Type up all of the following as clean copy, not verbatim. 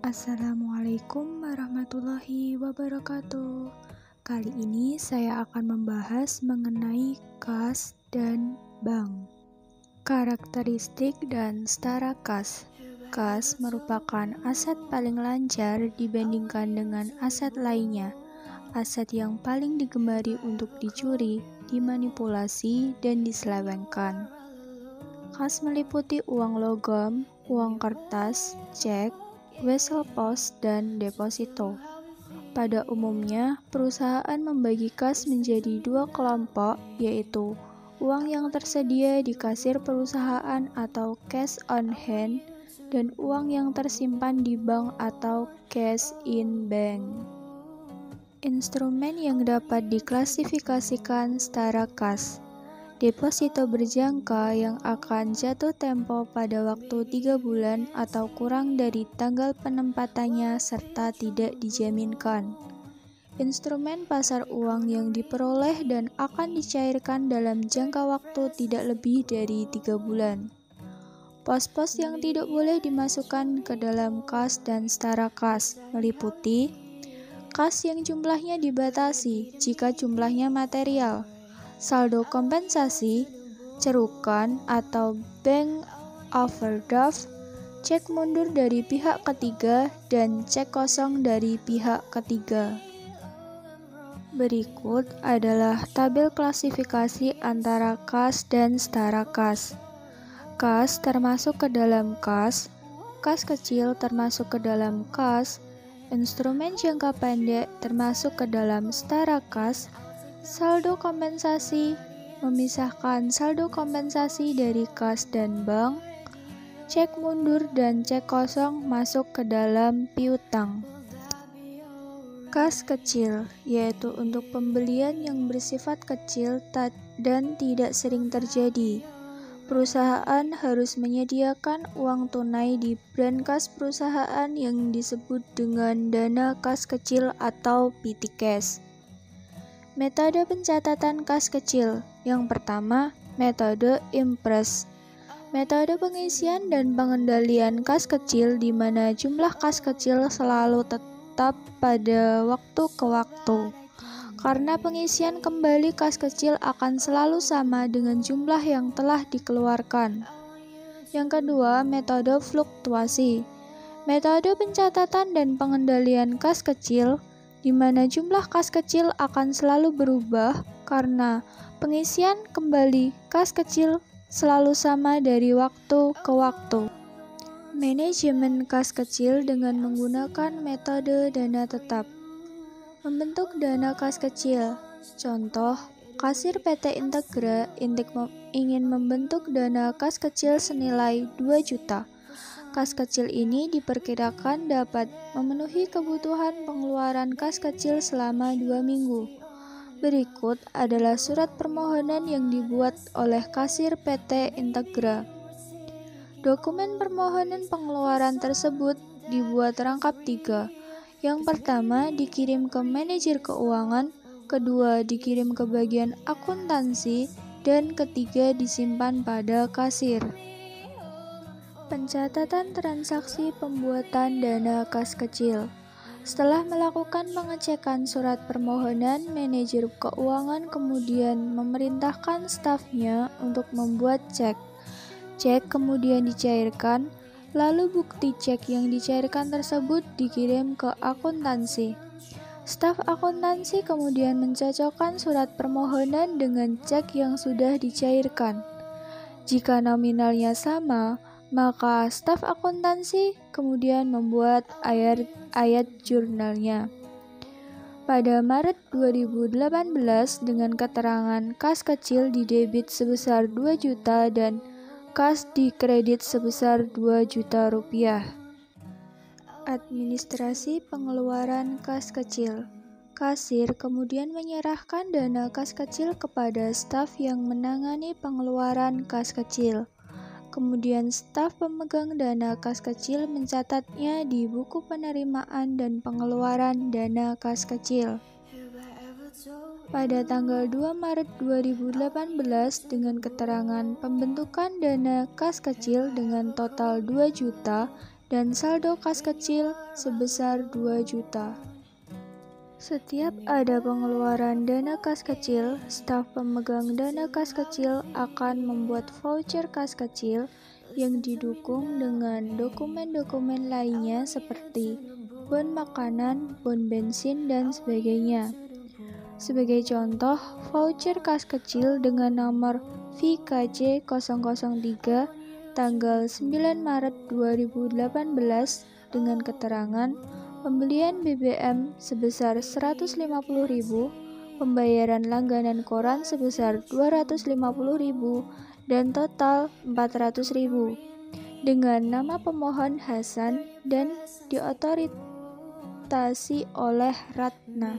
Assalamualaikum warahmatullahi wabarakatuh. Kali ini saya akan membahas mengenai kas dan bank. Karakteristik dan setara kas. Kas merupakan aset paling lancar dibandingkan dengan aset lainnya. Aset yang paling digemari untuk dicuri, dimanipulasi, dan diselewengkan. Kas meliputi uang logam, uang kertas, cek, wesel pos, dan deposito. Pada umumnya, perusahaan membagi kas menjadi dua kelompok, yaitu uang yang tersedia di kasir perusahaan atau cash on hand, dan uang yang tersimpan di bank atau cash in bank. Instrumen yang dapat diklasifikasikan setara kas. Deposito berjangka yang akan jatuh tempo pada waktu 3 bulan atau kurang dari tanggal penempatannya serta tidak dijaminkan. Instrumen pasar uang yang diperoleh dan akan dicairkan dalam jangka waktu tidak lebih dari 3 bulan. Pos-pos yang tidak boleh dimasukkan ke dalam kas dan setara kas meliputi kas yang jumlahnya dibatasi jika jumlahnya material, saldo kompensasi, cerukan atau bank overdraft, cek mundur dari pihak ketiga, dan cek kosong dari pihak ketiga. Berikut adalah tabel klasifikasi antara kas dan setara kas. Kas termasuk ke dalam kas kecil termasuk ke dalam kas, instrumen jangka pendek termasuk ke dalam setara kas. Saldo kompensasi memisahkan saldo kompensasi dari kas dan bank. Cek mundur dan cek kosong masuk ke dalam piutang. Kas kecil, yaitu untuk pembelian yang bersifat kecil dan tidak sering terjadi. Perusahaan harus menyediakan uang tunai di brankas perusahaan yang disebut dengan dana kas kecil atau petty cash. Metode pencatatan kas kecil. Yang pertama, metode impress. Metode pengisian dan pengendalian kas kecil di mana jumlah kas kecil selalu tetap pada waktu ke waktu. Karena pengisian kembali kas kecil akan selalu sama dengan jumlah yang telah dikeluarkan. Yang kedua, metode fluktuasi. Metode pencatatan dan pengendalian kas kecil di mana jumlah kas kecil akan selalu berubah karena pengisian kembali kas kecil selalu sama dari waktu ke waktu. Manajemen kas kecil dengan menggunakan metode dana tetap. Membentuk dana kas kecil. Contoh, kasir PT Integra ingin membentuk dana kas kecil senilai 2 juta. Kas kecil ini diperkirakan dapat memenuhi kebutuhan pengeluaran kas kecil selama 2 minggu. Berikut adalah surat permohonan yang dibuat oleh kasir PT Integra. Dokumen permohonan pengeluaran tersebut dibuat rangkap 3. Yang pertama dikirim ke manajer keuangan, kedua dikirim ke bagian akuntansi, dan ketiga disimpan pada kasir. Pencatatan transaksi pembuatan dana kas kecil. Setelah melakukan pengecekan surat permohonan, manajer keuangan kemudian memerintahkan stafnya untuk membuat cek. Cek kemudian dicairkan, lalu bukti cek yang dicairkan tersebut dikirim ke akuntansi. Staf akuntansi kemudian mencocokkan surat permohonan dengan cek yang sudah dicairkan. Jika nominalnya sama, maka staf akuntansi kemudian membuat ayat jurnalnya. Pada Maret 2018 dengan keterangan kas kecil didebit sebesar 2 juta dan kas dikredit sebesar 2 juta rupiah. Administrasi pengeluaran kas kecil. Kasir kemudian menyerahkan dana kas kecil kepada staf yang menangani pengeluaran kas kecil. Kemudian staf pemegang dana kas kecil mencatatnya di buku penerimaan dan pengeluaran dana kas kecil. Pada tanggal 2 Maret 2018 dengan keterangan pembentukan dana kas kecil dengan total 2 juta dan saldo kas kecil sebesar 2 juta. Setiap ada pengeluaran dana kas kecil, staf pemegang dana kas kecil akan membuat voucher kas kecil yang didukung dengan dokumen-dokumen lainnya seperti bon makanan, bon bensin, dan sebagainya. Sebagai contoh, voucher kas kecil dengan nomor VKJ 003 tanggal 9 Maret 2018 dengan keterangan pembelian BBM sebesar 150.000, pembayaran langganan koran sebesar 250.000, dan total 400.000 dengan nama pemohon Hasan dan diotorisasi oleh Ratna.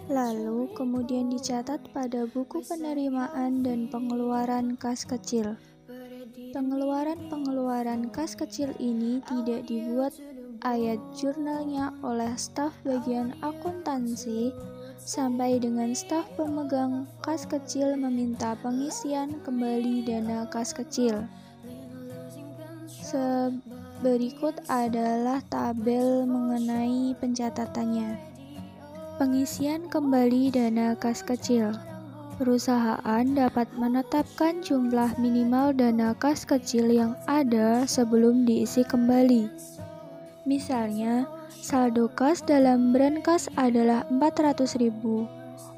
Lalu kemudian dicatat pada buku penerimaan dan pengeluaran kas kecil. Pengeluaran kas kecil ini tidak dibuat ayat jurnalnya oleh staf bagian akuntansi sampai dengan staf pemegang kas kecil meminta pengisian kembali dana kas kecil. Berikut adalah tabel mengenai pencatatannya. Pengisian kembali dana kas kecil. Perusahaan dapat menetapkan jumlah minimal dana kas kecil yang ada sebelum diisi kembali. Misalnya, saldo kas dalam brand kas adalah 400.000.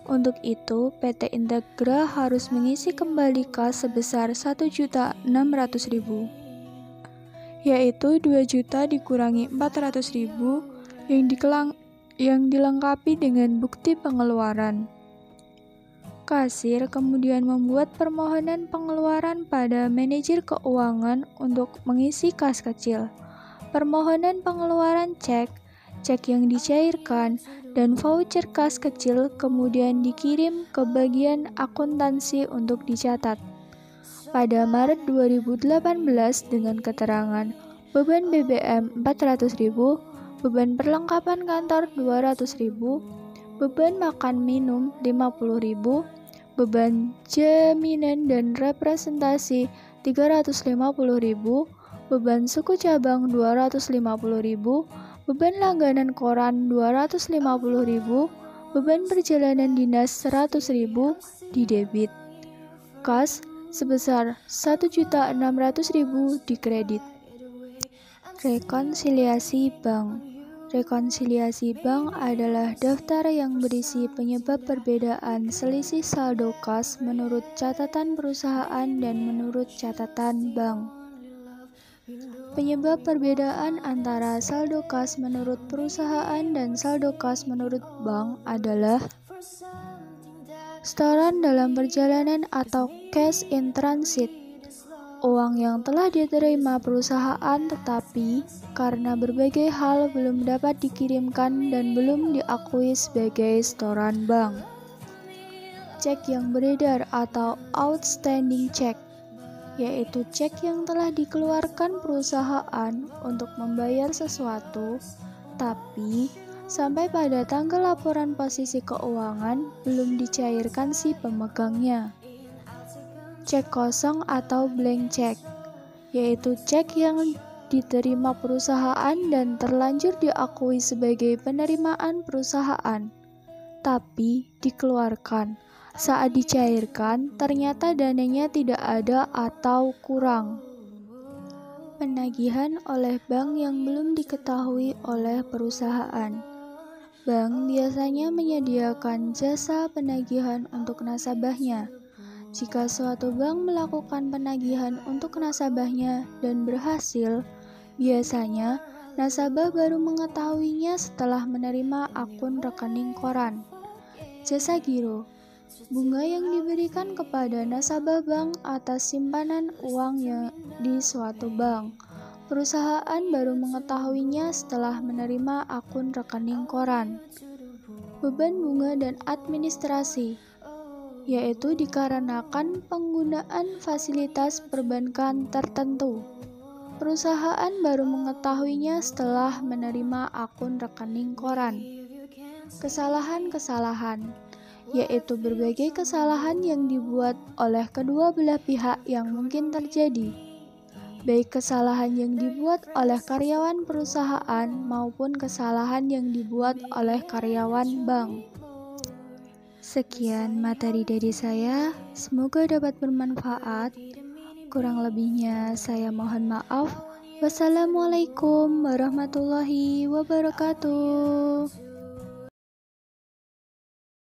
Untuk itu, PT Integra harus mengisi kembali kas sebesar 1.600.000, yaitu 2 juta dikurangi 400.000 yang dilengkapi dengan bukti pengeluaran. Kasir kemudian membuat permohonan pengeluaran pada manajer keuangan untuk mengisi kas kecil. Permohonan pengeluaran cek yang dicairkan, dan voucher kas kecil kemudian dikirim ke bagian akuntansi untuk dicatat. Pada Maret 2018 dengan keterangan beban BBM 400.000, beban perlengkapan kantor 200.000, beban makan minum 50.000, beban jaminan dan representasi 350.000, beban suku cabang 250.000, beban langganan koran 250.000, beban perjalanan dinas 100.000 di debit. Kas sebesar 1.600.000 di kredit. Rekonsiliasi bank. Rekonsiliasi bank adalah daftar yang berisi penyebab perbedaan selisih saldo kas menurut catatan perusahaan dan menurut catatan bank. Penyebab perbedaan antara saldo kas menurut perusahaan dan saldo kas menurut bank adalah setoran dalam perjalanan atau cash in transit, uang yang telah diterima perusahaan tetapi karena berbagai hal belum dapat dikirimkan dan belum diakui sebagai setoran bank. Cek yang beredar atau outstanding check, yaitu cek yang telah dikeluarkan perusahaan untuk membayar sesuatu, tapi sampai pada tanggal laporan posisi keuangan belum dicairkan si pemegangnya. Cek kosong atau blank check, yaitu cek yang diterima perusahaan dan terlanjur diakui sebagai penerimaan perusahaan, tapi dikeluarkan. Saat dicairkan, ternyata dananya tidak ada atau kurang. Penagihan oleh bank yang belum diketahui oleh perusahaan. Bank biasanya menyediakan jasa penagihan untuk nasabahnya. Jika suatu bank melakukan penagihan untuk nasabahnya dan berhasil, biasanya nasabah baru mengetahuinya setelah menerima akun rekening koran. Jasa giro. Bunga yang diberikan kepada nasabah bank atas simpanan uang yang di suatu bank. Perusahaan baru mengetahuinya setelah menerima akun rekening koran. Beban bunga dan administrasi, yaitu dikarenakan penggunaan fasilitas perbankan tertentu. Perusahaan baru mengetahuinya setelah menerima akun rekening koran. Kesalahan-kesalahan, yaitu berbagai kesalahan yang dibuat oleh kedua belah pihak yang mungkin terjadi. baik kesalahan yang dibuat oleh karyawan perusahaan maupun kesalahan yang dibuat oleh karyawan bank. Sekian materi dari saya, semoga dapat bermanfaat. Kurang lebihnya saya mohon maaf. Wassalamualaikum warahmatullahi wabarakatuh.